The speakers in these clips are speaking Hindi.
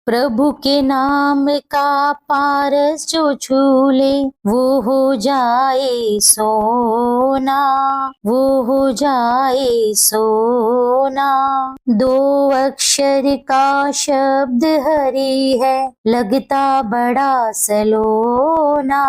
प्रभु के नाम का पारस जो छू ले वो हो जाए सोना, वो हो जाए सोना। दो अक्षर का शब्द हरि है, लगता बड़ा सलोना,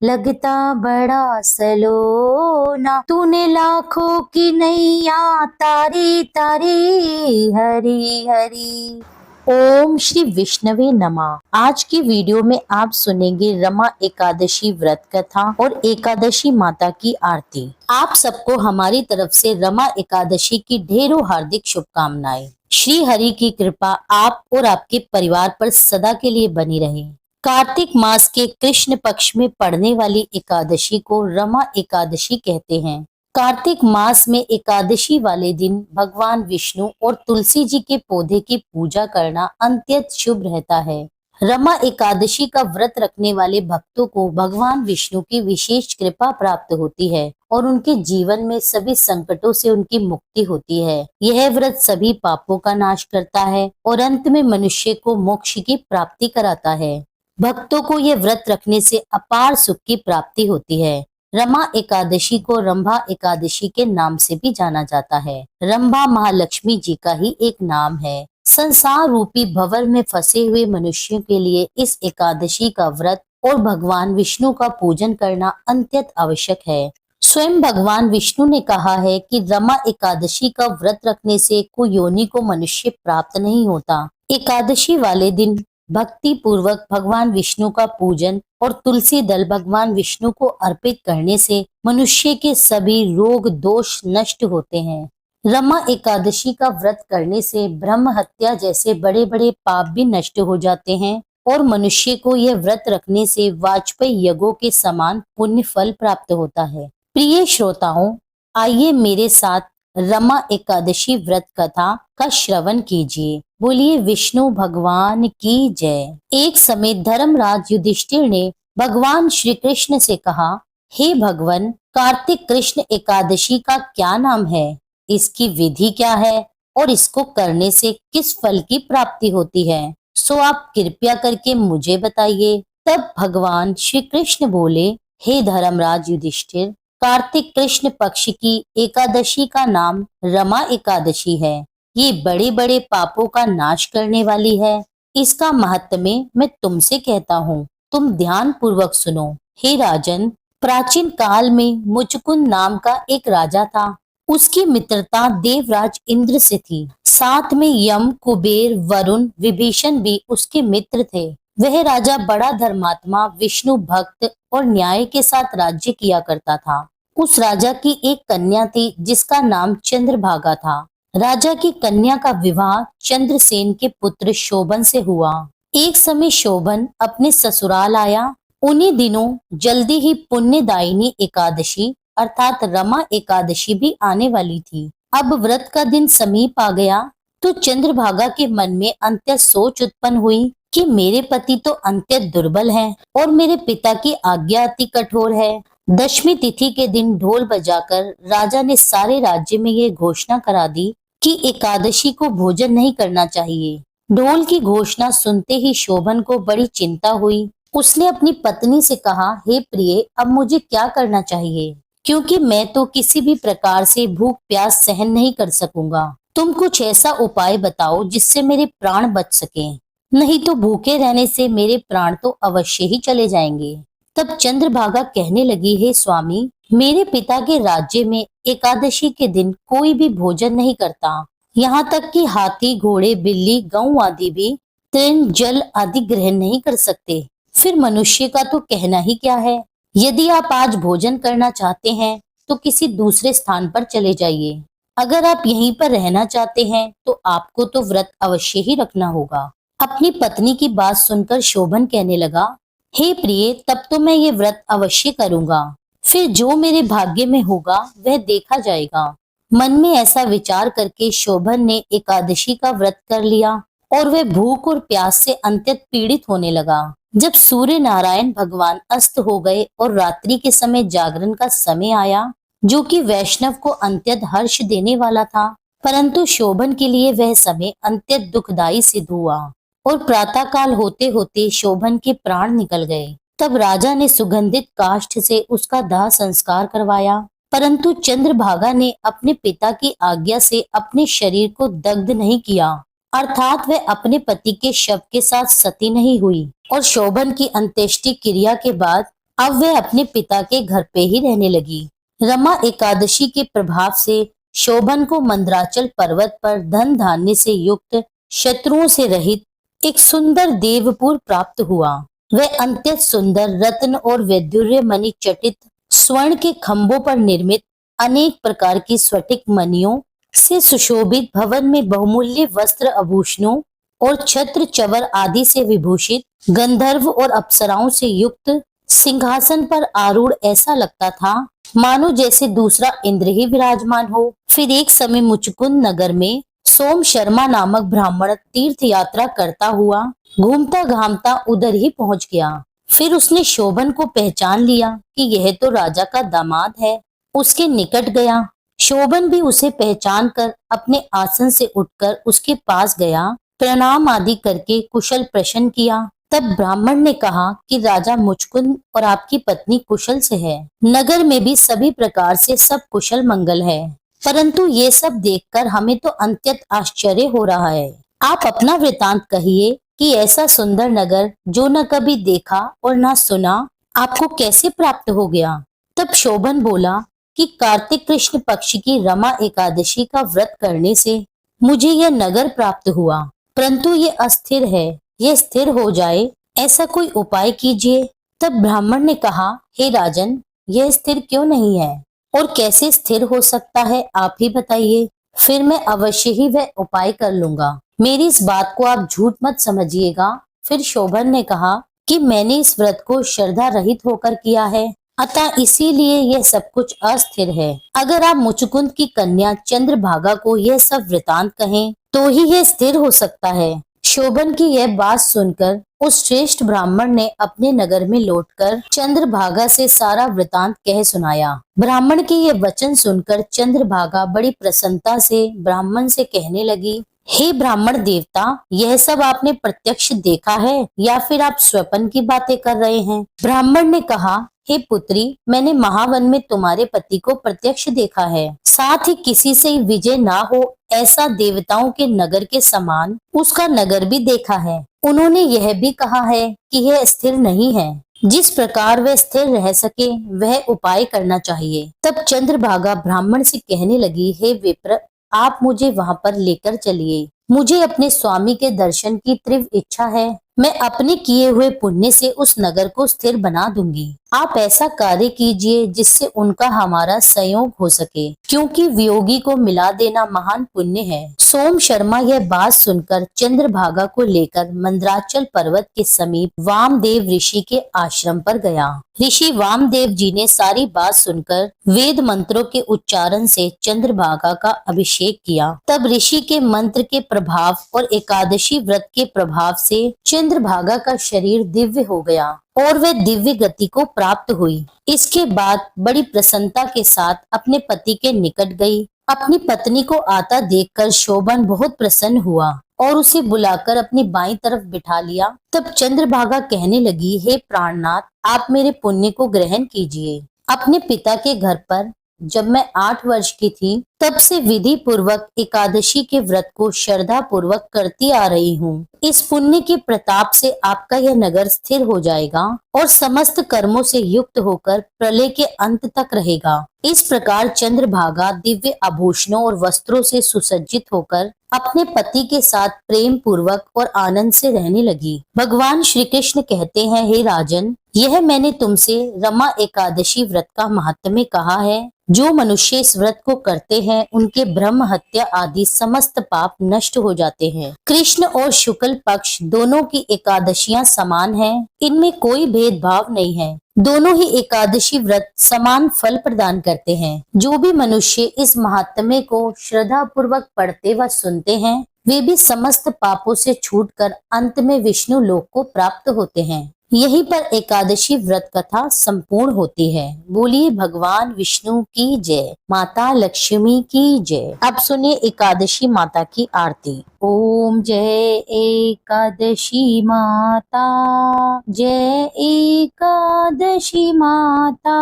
लगता बड़ा सलोना। तूने लाखों की नैया तारी तारी, हरि हरि। ओम श्री विष्णवे नमः। आज की वीडियो में आप सुनेंगे रमा एकादशी व्रत कथा और एकादशी माता की आरती। आप सबको हमारी तरफ से रमा एकादशी की ढेरों हार्दिक शुभकामनाएं। श्री हरि की कृपा आप और आपके परिवार पर सदा के लिए बनी रहे। कार्तिक मास के कृष्ण पक्ष में पड़ने वाली एकादशी को रमा एकादशी कहते हैं। कार्तिक मास में एकादशी वाले दिन भगवान विष्णु और तुलसी जी के पौधे की पूजा करना अत्यंत शुभ रहता है। रमा एकादशी का व्रत रखने वाले भक्तों को भगवान विष्णु की विशेष कृपा प्राप्त होती है और उनके जीवन में सभी संकटों से उनकी मुक्ति होती है। यह व्रत सभी पापों का नाश करता है और अंत में मनुष्य को मोक्ष की प्राप्ति कराता है। भक्तों को यह व्रत रखने से अपार सुख की प्राप्ति होती है। रमा एकादशी को रंभा एकादशी के नाम से भी जाना जाता है। रंभा महालक्ष्मी जी का ही एक नाम है। संसार रूपी भंवर में फंसे हुए मनुष्यों के लिए इस एकादशी का व्रत और भगवान विष्णु का पूजन करना अत्यंत आवश्यक है। स्वयं भगवान विष्णु ने कहा है कि रमा एकादशी का व्रत रखने से कोई योनि को मनुष्य प्राप्त नहीं होता। एकादशी वाले दिन भक्ति पूर्वक भगवान विष्णु का पूजन और तुलसी दल भगवान विष्णु को अर्पित करने से मनुष्य के सभी रोग दोष नष्ट होते हैं। रमा एकादशी का व्रत करने से ब्रह्म हत्या जैसे बड़े बड़े पाप भी नष्ट हो जाते हैं और मनुष्य को यह व्रत रखने से वाजपेयी यज्ञों के समान पुण्य फल प्राप्त होता है। प्रिय श्रोताओं, आइए मेरे साथ रमा एकादशी व्रत कथा का श्रवण कीजिए। बोलिए विष्णु भगवान की जय। एक समय धर्मराज युधिष्ठिर ने भगवान श्री कृष्ण से कहा, हे भगवान, कार्तिक कृष्ण एकादशी का क्या नाम है, इसकी विधि क्या है और इसको करने से किस फल की प्राप्ति होती है, सो आप कृपया करके मुझे बताइए। तब भगवान श्री कृष्ण बोले, हे धर्मराज युधिष्ठिर, कार्तिक कृष्ण पक्ष की एकादशी का नाम रमा एकादशी है। ये बड़े बड़े पापों का नाश करने वाली है। इसका महत्म्य मैं तुमसे कहता हूँ, तुम ध्यान पूर्वक सुनो। हे राजन, प्राचीन काल में मुचकुंद नाम का एक राजा था। उसकी मित्रता देवराज इंद्र से थी। साथ में यम, कुबेर, वरुण, विभीषण भी उसके मित्र थे। वह राजा बड़ा धर्मात्मा, विष्णु भक्त और न्याय के साथ राज्य किया करता था। उस राजा की एक कन्या थी जिसका नाम चंद्रभागा था। राजा की कन्या का विवाह चंद्रसेन के पुत्र शोभन से हुआ। एक समय शोभन अपने ससुराल आया। उन्हीं दिनों जल्दी ही पुण्यदायिनी एकादशी अर्थात रमा एकादशी भी आने वाली थी। अब व्रत का दिन समीप आ गया तो चंद्रभागा के मन में अंत्य सोच उत्पन्न हुई कि मेरे पति तो अत्यंत दुर्बल हैं और मेरे पिता की आज्ञा अति कठोर है। दशमी तिथि के दिन ढोल बजाकर राजा ने सारे राज्य में यह घोषणा करा दी कि एकादशी को भोजन नहीं करना चाहिए। ढोल की घोषणा सुनते ही शोभन को बड़ी चिंता हुई। उसने अपनी पत्नी से कहा, हे प्रिय, अब मुझे क्या करना चाहिए, क्योंकि मैं तो किसी भी प्रकार से भूख प्यास सहन नहीं कर सकूंगा। तुम कुछ ऐसा उपाय बताओ जिससे मेरे प्राण बच सके, नहीं तो भूखे रहने से मेरे प्राण तो अवश्य ही चले जाएंगे। तब चंद्रभागा कहने लगी, हे स्वामी, मेरे पिता के राज्य में एकादशी के दिन कोई भी भोजन नहीं करता। यहाँ तक कि हाथी, घोड़े, बिल्ली, गऊ आदि भी तृण, जल आदि ग्रहण नहीं कर सकते। फिर मनुष्य का तो कहना ही क्या है। यदि आप आज भोजन करना चाहते हैं तो किसी दूसरे स्थान पर चले जाइए। अगर आप यहीं पर रहना चाहते हैं तो आपको तो व्रत अवश्य ही रखना होगा। अपनी पत्नी की बात सुनकर शोभन कहने लगा, हे प्रिय, तब तो मैं ये व्रत अवश्य करूंगा। फिर जो मेरे भाग्य में होगा वह देखा जाएगा। मन में ऐसा विचार करके शोभन ने एकादशी का व्रत कर लिया और वह भूख और प्यास से अत्यंत पीड़ित होने लगा। जब सूर्य नारायण भगवान अस्त हो गए और रात्रि के समय जागरण का समय आया, जो कि वैष्णव को अत्यंत हर्ष देने वाला था, परंतु शोभन के लिए वह समय अत्यंत दुखदायी सिद्ध हुआ और प्रातःकाल होते होते शोभन के प्राण निकल गए। तब राजा ने सुगंधित काष्ठ से उसका दाह संस्कार करवाया, परंतु चंद्रभागा ने अपने पिता की आज्ञा से अपने शरीर को दग्ध नहीं किया, अर्थात वह अपने पति के शव के साथ सती नहीं हुई। और शोभन की अंत्येष्टि क्रिया के बाद अब वह अपने पिता के घर पे ही रहने लगी। रमा एकादशी के प्रभाव से शोभन को मंदराचल पर्वत पर धन धान्य से युक्त, शत्रुओं से रहित एक सुंदर देवपुर प्राप्त हुआ। वह अत्यंत सुंदर रत्न और वैदुर्य मणि चटित स्वर्ण के खंभों पर निर्मित अनेक प्रकार की स्फटिक मणियों से सुशोभित भवन में बहुमूल्य वस्त्र आभूषणों और छत्र चवर आदि से विभूषित गंधर्व और अप्सराओं से युक्त सिंहासन पर आरूढ़ ऐसा लगता था मानो जैसे दूसरा इंद्र ही विराजमान हो। फिर एक समय मुचकुंद नगर में सोम शर्मा नामक ब्राह्मण तीर्थ यात्रा करता हुआ घूमता घामता उधर ही पहुंच गया। फिर उसने शोभन को पहचान लिया कि यह तो राजा का दामाद है। उसके निकट गया। शोभन भी उसे पहचान कर अपने आसन से उठकर उसके पास गया, प्रणाम आदि करके कुशल प्रश्न किया। तब ब्राह्मण ने कहा कि राजा मुचकुंद और आपकी पत्नी कुशल से है। नगर में भी सभी प्रकार से सब कुशल मंगल है, परंतु ये सब देखकर हमें तो अत्यंत आश्चर्य हो रहा है। आप अपना वृतांत कहिए कि ऐसा सुंदर नगर जो न कभी देखा और न सुना, आपको कैसे प्राप्त हो गया। तब शोभन बोला कि कार्तिक कृष्ण पक्ष की रमा एकादशी का व्रत करने से मुझे यह नगर प्राप्त हुआ, परंतु ये अस्थिर है, यह स्थिर हो जाए ऐसा कोई उपाय कीजिए। तब ब्राह्मण ने कहा, हे राजन, यह स्थिर क्यों नहीं है और कैसे स्थिर हो सकता है, आप ही बताइए, फिर मैं अवश्य ही वह उपाय कर लूंगा। मेरी इस बात को आप झूठ मत समझिएगा। फिर शोभन ने कहा कि मैंने इस व्रत को श्रद्धा रहित होकर किया है, अतः इसीलिए यह सब कुछ अस्थिर है। अगर आप मुचुकुंद की कन्या चंद्रभागा को यह सब वृतांत कहें तो ही यह स्थिर हो सकता है। शोभन की यह बात सुनकर उस श्रेष्ठ ब्राह्मण ने अपने नगर में लौटकर चंद्रभागा से सारा वृतांत कह सुनाया। ब्राह्मण के ये वचन सुनकर चंद्रभागा बड़ी प्रसन्नता से ब्राह्मण से कहने लगी, हे ब्राह्मण देवता, यह सब आपने प्रत्यक्ष देखा है या फिर आप स्वप्न की बातें कर रहे हैं। ब्राह्मण ने कहा, हे पुत्री, मैंने महावन में तुम्हारे पति को प्रत्यक्ष देखा है, साथ ही किसी से विजय ना हो ऐसा देवताओं के नगर के समान उसका नगर भी देखा है। उन्होंने यह भी कहा है कि यह स्थिर नहीं है, जिस प्रकार वह स्थिर रह सके वह उपाय करना चाहिए। तब चंद्रभागा ब्राह्मण से कहने लगी, हे विप्र, आप मुझे वहां पर लेकर चलिए। मुझे अपने स्वामी के दर्शन की तीव्र इच्छा है। मैं अपने किए हुए पुण्य से उस नगर को स्थिर बना दूंगी। आप ऐसा कार्य कीजिए जिससे उनका हमारा संयोग हो सके, क्योंकि वियोगी को मिला देना महान पुण्य है। सोम शर्मा यह बात सुनकर चंद्रभागा को लेकर मंदराचल पर्वत के समीप वामदेव ऋषि के आश्रम पर गया। ऋषि वामदेव जी ने सारी बात सुनकर वेद मंत्रों के उच्चारण से चंद्रभागा का अभिषेक किया। तब ऋषि के मंत्र के प्रभाव और एकादशी व्रत के प्रभाव से चंद्रभागा का शरीर दिव्य हो गया और वह दिव्य गति को प्राप्त हुई। इसके बाद बड़ी प्रसन्नता के साथ अपने पति के निकट गई। अपनी पत्नी को आता देखकर शोभन बहुत प्रसन्न हुआ और उसे बुलाकर अपनी बाईं तरफ बिठा लिया। तब चंद्रभागा कहने लगी, हे प्राणनाथ, आप मेरे पुण्य को ग्रहण कीजिए। अपने पिता के घर पर जब मैं 8 वर्ष की थी तब से विधि पूर्वक एकादशी के व्रत को श्रद्धा पूर्वक करती आ रही हूँ। इस पुण्य के प्रताप से आपका यह नगर स्थिर हो जाएगा और समस्त कर्मों से युक्त होकर प्रलय के अंत तक रहेगा। इस प्रकार चंद्रभागा दिव्य आभूषणों और वस्त्रों से सुसज्जित होकर अपने पति के साथ प्रेम पूर्वक और आनंद से रहने लगी। भगवान श्री कृष्ण कहते हैं, हे राजन, यह मैंने तुमसे रमा एकादशी व्रत का महात्म्य कहा है। जो मनुष्य इस व्रत को करते हैं उनके ब्रह्म हत्या आदि समस्त पाप नष्ट हो जाते हैं। कृष्ण और शुक्ल पक्ष दोनों की एकादशियां समान हैं, इनमें कोई भेदभाव नहीं है। दोनों ही एकादशी व्रत समान फल प्रदान करते हैं। जो भी मनुष्य इस महात्म्य को श्रद्धा पूर्वक पढ़ते व सुनते हैं वे भी समस्त पापों से छूटकर अंत में विष्णु लोक को प्राप्त होते हैं। यहीं पर एकादशी व्रत कथा संपूर्ण होती है। बोलिए भगवान विष्णु की जय, माता लक्ष्मी की जय। अब सुनिए एकादशी माता की आरती। ओम जय एकादशी माता, जय एकादशी माता,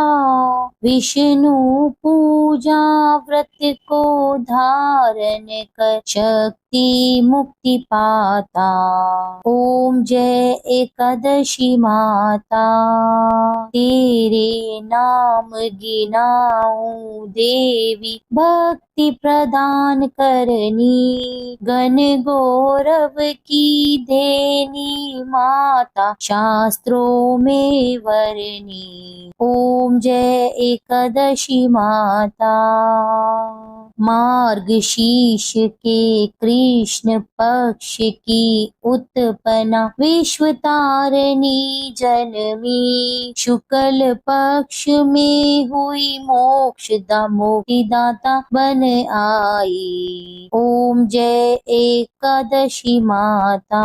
विष्णु पूजा व्रत को धारण कर शक्ति मुक्ति पाता। ओम जय एकादशी माता, तेरे नाम गिनाऊं देवी, भक्ति प्रदान करनी, गण गौरव की देनी माता, शास्त्रों में वरनी। ओम जय एकादशी माता, मार्गशीर्ष के कृष्ण पक्ष की उत्पन्ना, विश्व तारिणी जन्मी, शुक्ल पक्ष में हुई मोक्षदा मुक्तिदाता बन आई। ओम जय एकादशी माता,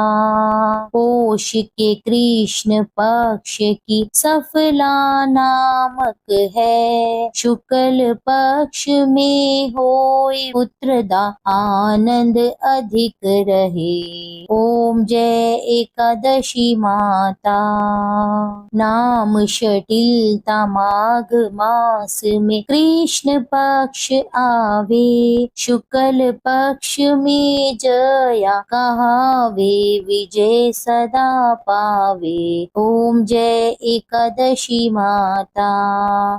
पोष के कृष्ण पक्ष की सफला नामक है, शुक्ल पक्ष में होए पुत्रदा आनंद अधिक रहे। ओम जय एकादशी माता, नाम शटिलता माघ मास में कृष्ण पक्ष आवे, शुक्ल पक्ष में जया कहावे, विजय सदा पावे। ओम जय एकादशी माता,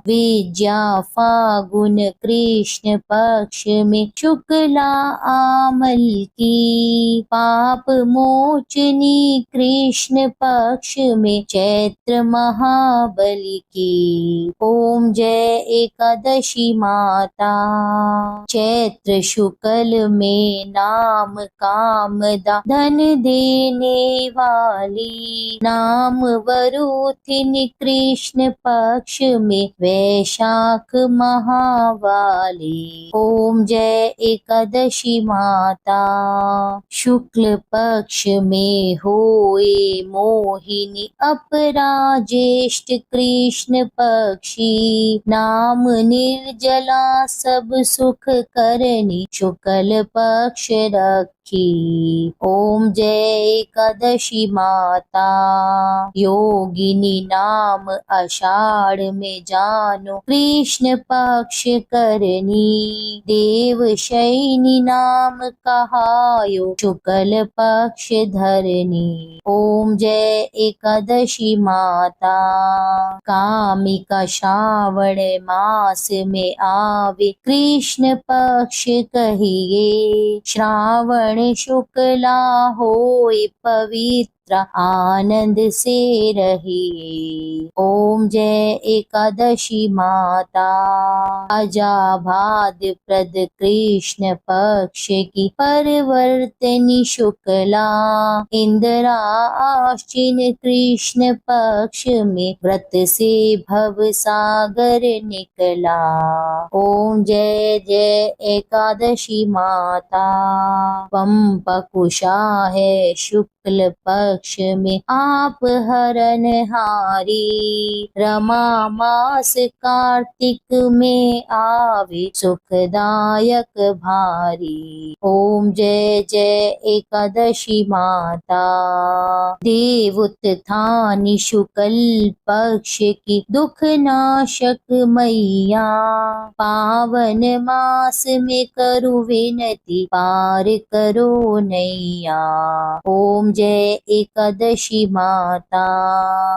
विद्या फागुन कृष्ण पक्ष में शुक्ला आमल की, पाप मोचनी कृष्ण पक्ष में चैत्र महाबली की। ओम जय एकादशी माता, चैत्र शुक्ल में नाम कामदा धन देने वाली, नाम वरुथिन कृष्ण पक्ष में वैशाख महावाली। ओम जय एकादशी माता, शुक्ल पक्ष में होए मोहिनी, अपरा ज्येष्ठ कृष्ण पक्षी, नाम निर्जला सब सुख करनी, शुक्ल पक्ष रखी। ओम जय एकादशी माता, योगिनी नाम आषाढ़ में जानो, कृष्ण पक्ष करनी, देव शयनी नाम कहायो, शुक्ल पक्ष धरनी। ओम जय एकादशी माता, कामिका श्रावण मास में आवे, कृष्ण पक्ष कहिए, श्रावण शुक्ला होए पवित्र, आनंद से रहिए। ओम जय एकादशी माता, अजाभाद प्रद कृष्ण पक्ष की परिवर्तनी शुक्ला, इंदिरा आश्विन कृष्ण पक्ष में व्रत से भव सागर निकला। ओम जय जय एकादशी माता, पंपकुशा है शुक्ल पक्ष में आप हरन हारी, रमा मास कार्तिक में आवे, सुखदायक भारी। ओम जय जय एकादशी माता, देव उत्थानी शुक्ल पक्ष की दुख नाशक मैया, पावन मास में करु विनती, पार करो नैया। ओम जय एकादशी माता,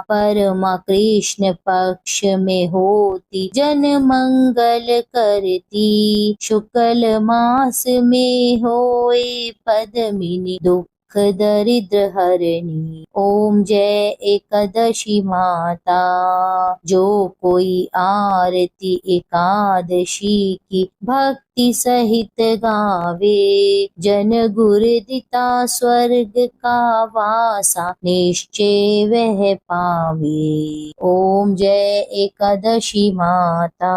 परमा कृष्ण पक्ष में होती, जन मंगल करती, शुक्ल मास में होए पद्मिनी, दुख दरिद्र हरणी। ओम जय एकादशी माता, जो कोई आरती एकादशी की भक्ति सहित गावे, जन गुरुदिता स्वर्ग का वासा, निश्चय वह पावे। ओम जय एकादशी माता।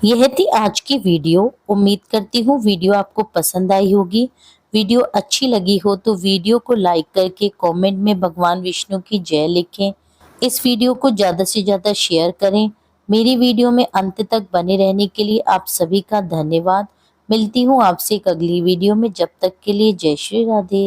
यह थी आज की वीडियो। उम्मीद करती हूँ वीडियो आपको पसंद आई होगी। वीडियो अच्छी लगी हो तो वीडियो को लाइक करके कमेंट में भगवान विष्णु की जय लिखें। इस वीडियो को ज़्यादा से ज़्यादा शेयर करें। मेरी वीडियो में अंत तक बने रहने के लिए आप सभी का धन्यवाद। मिलती हूँ आपसे एक अगली वीडियो में, जब तक के लिए जय श्री राधे।